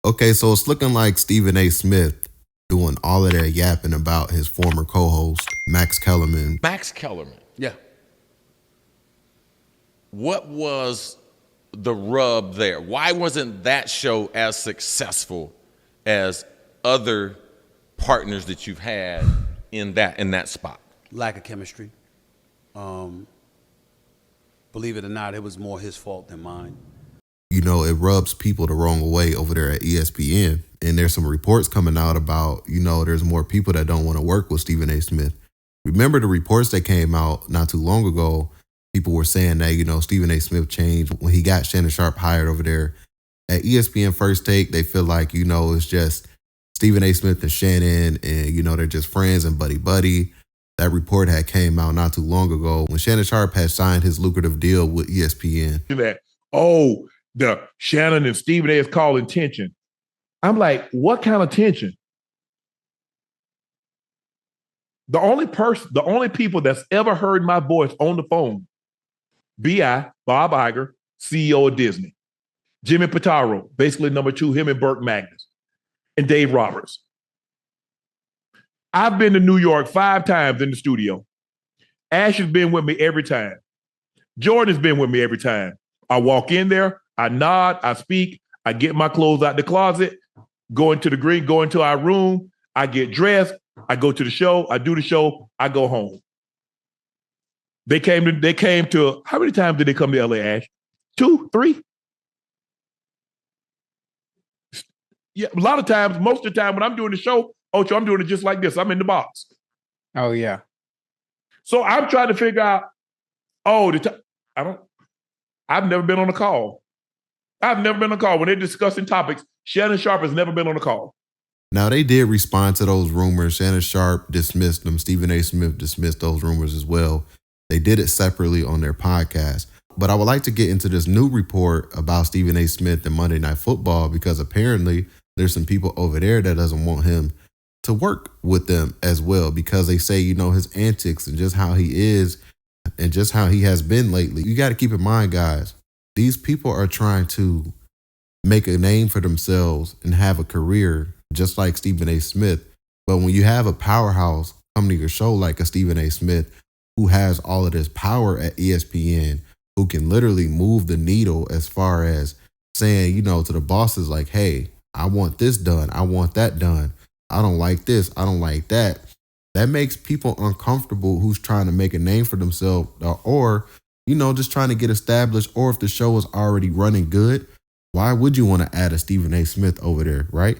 Okay, so it's looking like Stephen A. Smith doing all of that yapping about his former co-host, Max Kellerman. Max Kellerman. Yeah. What was the rub there? Why wasn't that show as successful as other partners that you've had in that spot? Lack of chemistry. Believe it or not, it was more his fault than mine. You know, it rubs people the wrong way over there at ESPN. And there's some reports coming out about, there's more people that don't want to work with Stephen A. Smith. Remember the reports that came out not too long ago? People were saying that, Stephen A. Smith changed when he got Shannon Sharp hired over there. At ESPN First Take, they feel like, it's just Stephen A. Smith and Shannon and, they're just friends and buddy-buddy. That report had came out not too long ago when Shannon Sharp had signed his lucrative deal with ESPN. That, the Shannon and Stephen A. is calling tension. I'm like, what kind of tension? The only people that's ever heard my voice on the phone, B.I., Bob Iger, CEO of Disney, Jimmy Pitaro, basically number 2, him and Burke Magnus, and Dave Roberts. I've been to New York 5 times in the studio. Ash has been with me every time. Jordan's been with me every time. I walk in there, I nod, I speak, I get my clothes out the closet, go into our room, I get dressed, I go to the show, I do the show, I go home. They came to, how many times did they come to LA, Ash? 2, 3? Yeah, a lot of times, most of the time when I'm doing the show, Ocho, I'm doing it just like this. I'm in the box. Oh, yeah. So I'm trying to figure out, I've never been on a call. I've never been on a call. When they're discussing topics, Shannon Sharp has never been on a call. Now, they did respond to those rumors. Shannon Sharp dismissed them. Stephen A. Smith dismissed those rumors as well. They did it separately on their podcast. But I would like to get into this new report about Stephen A. Smith and Monday Night Football because apparently there's some people over there that doesn't want him to work with them as well because they say, his antics and just how he is and just how he has been lately. You got to keep in mind, guys, these people are trying to make a name for themselves and have a career just like Stephen A. Smith. But when you have a powerhouse come to your show like a Stephen A. Smith who has all of this power at ESPN, who can literally move the needle as far as saying, to the bosses like, hey, I want this done. I want that done. I don't like this. I don't like that. That makes people uncomfortable who's trying to make a name for themselves or, just trying to get established. Or if the show is already running good, why would you want to add a Stephen A. Smith over there, right?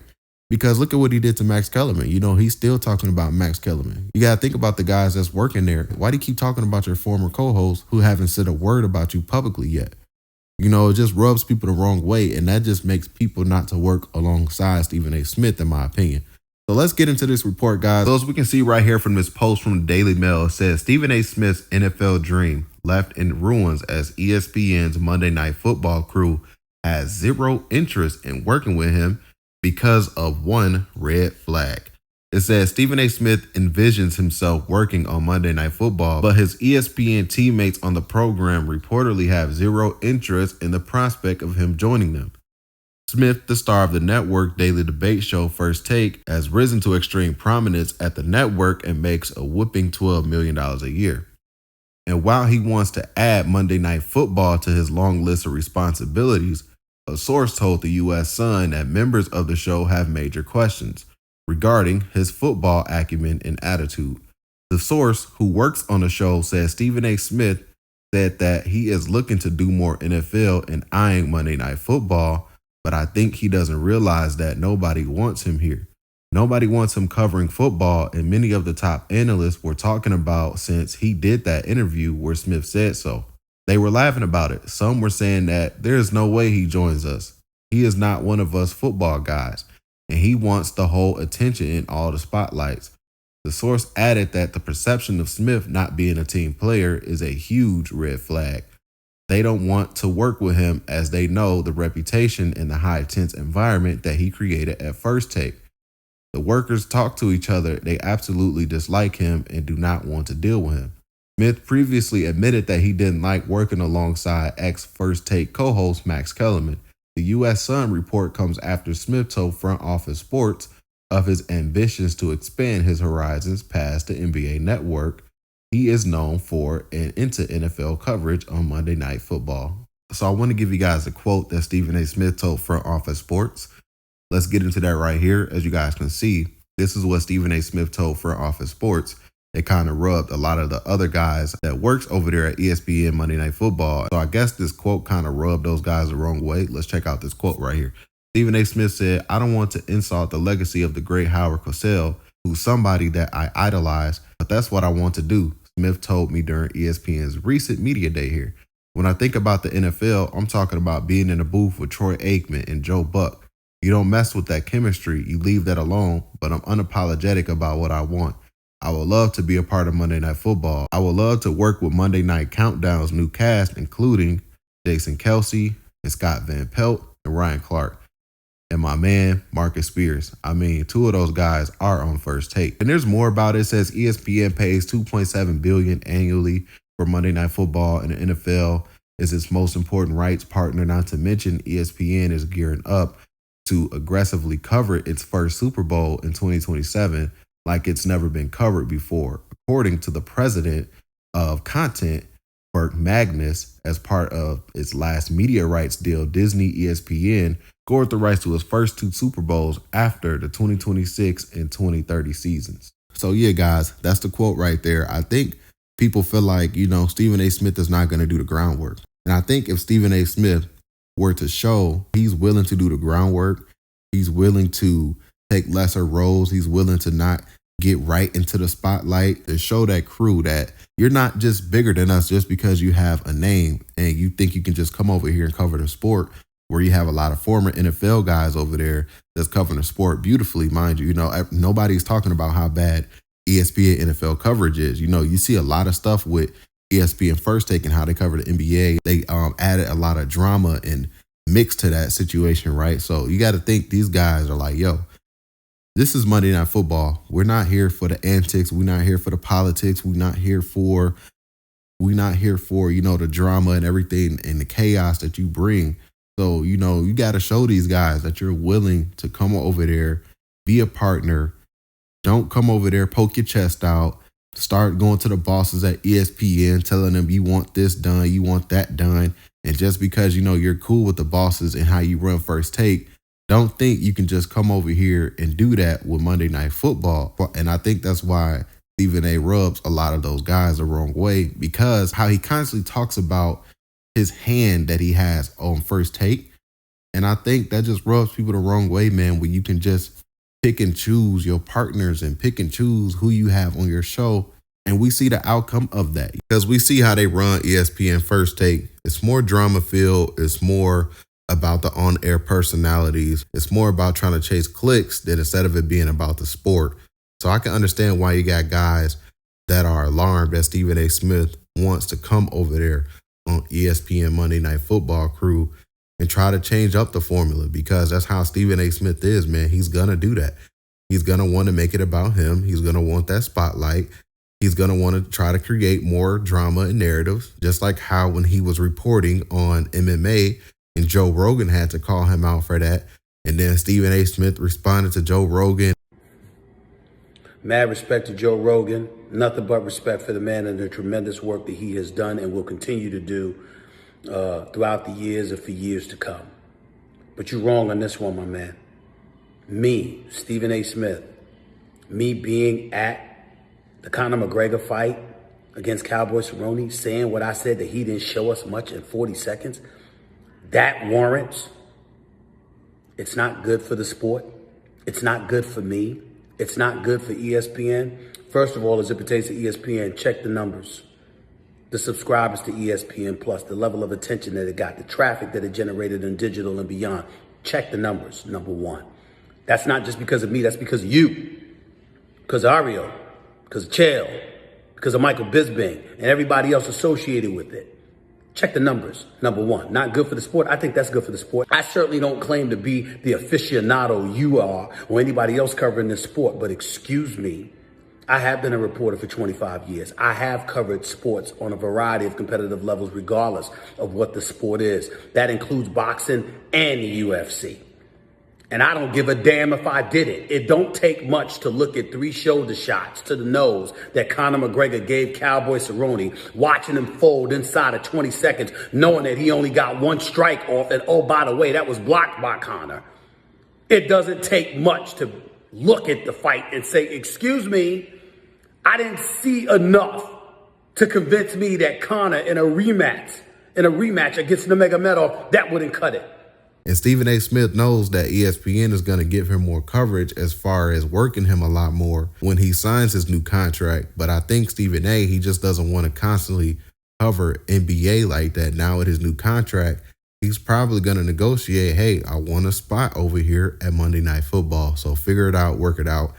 Because look at what he did to Max Kellerman. He's still talking about Max Kellerman. You got to think about the guys that's working there. Why do you keep talking about your former co-hosts who haven't said a word about you publicly yet? It just rubs people the wrong way, and that just makes people not to work alongside Stephen A. Smith, in my opinion. So let's get into this report, guys. So as we can see right here from this post from the Daily Mail, it says Stephen A. Smith's NFL dream left in ruins as ESPN's Monday Night Football crew has zero interest in working with him because of one red flag. It says Stephen A. Smith envisions himself working on Monday Night Football, but his ESPN teammates on the program reportedly have zero interest in the prospect of him joining them. Smith, the star of the network daily debate show First Take, has risen to extreme prominence at the network and makes a whopping $12 million a year. And while he wants to add Monday Night Football to his long list of responsibilities, a source told the U.S. Sun that members of the show have major questions regarding his football acumen and attitude. The source, who works on the show, says Stephen A. Smith said that he is looking to do more NFL and eyeing Monday Night Football, but I think he doesn't realize that nobody wants him here. Nobody wants him covering football, and many of the top analysts were talking about since he did that interview where Smith said so. They were laughing about it. Some were saying that there is no way he joins us. He is not one of us football guys, and he wants the whole attention in all the spotlights. The source added that the perception of Smith not being a team player is a huge red flag. They don't want to work with him as they know the reputation and the high tense environment that he created at First Take. The workers talk to each other. They absolutely dislike him and do not want to deal with him. Smith previously admitted that he didn't like working alongside ex-First Take co-host Max Kellerman, The U.S. Sun report comes after Smith told Front Office Sports of his ambitions to expand his horizons past the NBA network he is known for and into NFL coverage on Monday Night Football. So I want to give you guys a quote that Stephen A. Smith told Front Office Sports. Let's get into that right here. As you guys can see, this is what Stephen A. Smith told Front Office Sports. It kind of rubbed a lot of the other guys that works over there at ESPN Monday Night Football. So I guess this quote kind of rubbed those guys the wrong way. Let's check out this quote right here. Stephen A. Smith said, "I don't want to insult the legacy of the great Howard Cosell, who's somebody that I idolize, but that's what I want to do," Smith told me during ESPN's recent media day here. "When I think about the NFL, I'm talking about being in a booth with Troy Aikman and Joe Buck. You don't mess with that chemistry, you leave that alone, but I'm unapologetic about what I want. I would love to be a part of Monday Night Football. I would love to work with Monday Night Countdown's new cast, including Jason Kelsey and Scott Van Pelt and Ryan Clark. And my man, Marcus Spears. I mean, two of those guys are on First Take." And there's more about it. It says ESPN pays $2.7 billion annually for Monday Night Football, and the NFL is its most important rights partner. Not to mention, ESPN is gearing up to aggressively cover its first Super Bowl in 2027 like it's never been covered before. According to the president of content, Burt Magnus, as part of its last media rights deal, Disney ESPN scored the rights to its first two Super Bowls after the 2026 and 2030 seasons. So yeah, guys, that's the quote right there. I think people feel like, Stephen A. Smith is not going to do the groundwork. And I think if Stephen A. Smith were to show he's willing to do the groundwork, he's willing to take lesser roles, he's willing to not get right into the spotlight, to show that crew that you're not just bigger than us just because you have a name and you think you can just come over here and cover the sport, where you have a lot of former NFL guys over there that's covering the sport beautifully, mind you. Nobody's talking about how bad ESPN NFL coverage is. You see a lot of stuff with ESPN First Take and how they cover the NBA. They added a lot of drama and mix to that situation, right? So you got to think these guys are like, yo, this is Monday Night Football. We're not here for the antics. We're not here for the politics. We're not here for, the drama and everything and the chaos that you bring. So, you got to show these guys that you're willing to come over there, be a partner. Don't come over there, poke your chest out, start going to the bosses at ESPN, telling them you want this done, you want that done. And just because, you're cool with the bosses and how you run First Take, don't think you can just come over here and do that with Monday Night Football. And I think that's why Stephen A. rubs a lot of those guys the wrong way, because how he constantly talks about his hand that he has on First Take. And I think that just rubs people the wrong way, man, when you can just pick and choose your partners and pick and choose who you have on your show. And we see the outcome of that because we see how they run ESPN First Take. It's more drama filled. It's more about the on-air personalities. It's more about trying to chase clicks than instead of it being about the sport. So I can understand why you got guys that are alarmed that Stephen A. Smith wants to come over there on ESPN Monday Night Football crew and try to change up the formula, because that's how Stephen A. Smith is, man. He's going to do that. He's going to want to make it about him. He's going to want that spotlight. He's going to want to try to create more drama and narratives, just like how when he was reporting on MMA and Joe Rogan had to call him out for that. And then Stephen A. Smith responded to Joe Rogan. Mad respect to Joe Rogan. Nothing but respect for the man and the tremendous work that he has done and will continue to do throughout the years and for years to come. But you're wrong on this one, my man. Me, Stephen A. Smith, me being at the Conor McGregor fight against Cowboy Cerrone, saying what I said, that he didn't show us much in 40 seconds, that warrants, it's not good for the sport. It's not good for me. It's not good for ESPN. First of all, as it pertains to ESPN, check the numbers. The subscribers to ESPN Plus, the level of attention that it got, the traffic that it generated in digital and beyond. Check the numbers, number one. That's not just because of me, that's because of you. Because of Ario, because of Chael, because of Michael Bisping, and everybody else associated with it. Check the numbers, number one. Not good for the sport? I think that's good for the sport. I certainly don't claim to be the aficionado you are or anybody else covering this sport, but excuse me, I have been a reporter for 25 years. I have covered sports on a variety of competitive levels, regardless of what the sport is. That includes boxing and the UFC. And I don't give a damn if I did it. It don't take much to look at 3 shoulder shots to the nose that Conor McGregor gave Cowboy Cerrone, watching him fold inside of 20 seconds, knowing that he only got 1 strike off, and oh, by the way, that was blocked by Conor. It doesn't take much to look at the fight and say, excuse me, I didn't see enough to convince me that Conor in a rematch against Nurmagomedov, that wouldn't cut it. And Stephen A. Smith knows that ESPN is going to give him more coverage as far as working him a lot more when he signs his new contract. But I think Stephen A., he just doesn't want to constantly cover NBA like that. Now with his new contract, he's probably going to negotiate, hey, I want a spot over here at Monday Night Football. So figure it out, work it out.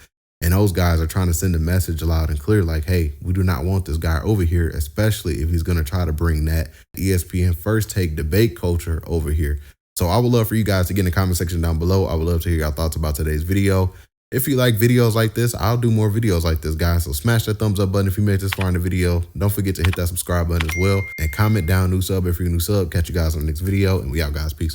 And those guys are trying to send a message loud and clear like, hey, we do not want this guy over here, especially if he's going to try to bring that ESPN First Take debate culture over here. So I would love for you guys to get in the comment section down below. I would love to hear your thoughts about today's video. If you like videos like this, I'll do more videos like this, guys. So smash that thumbs up button if you made this far in the video. Don't forget to hit that subscribe button as well. And comment down new sub if you're a new sub. Catch you guys on the next video. And we out, guys. Peace.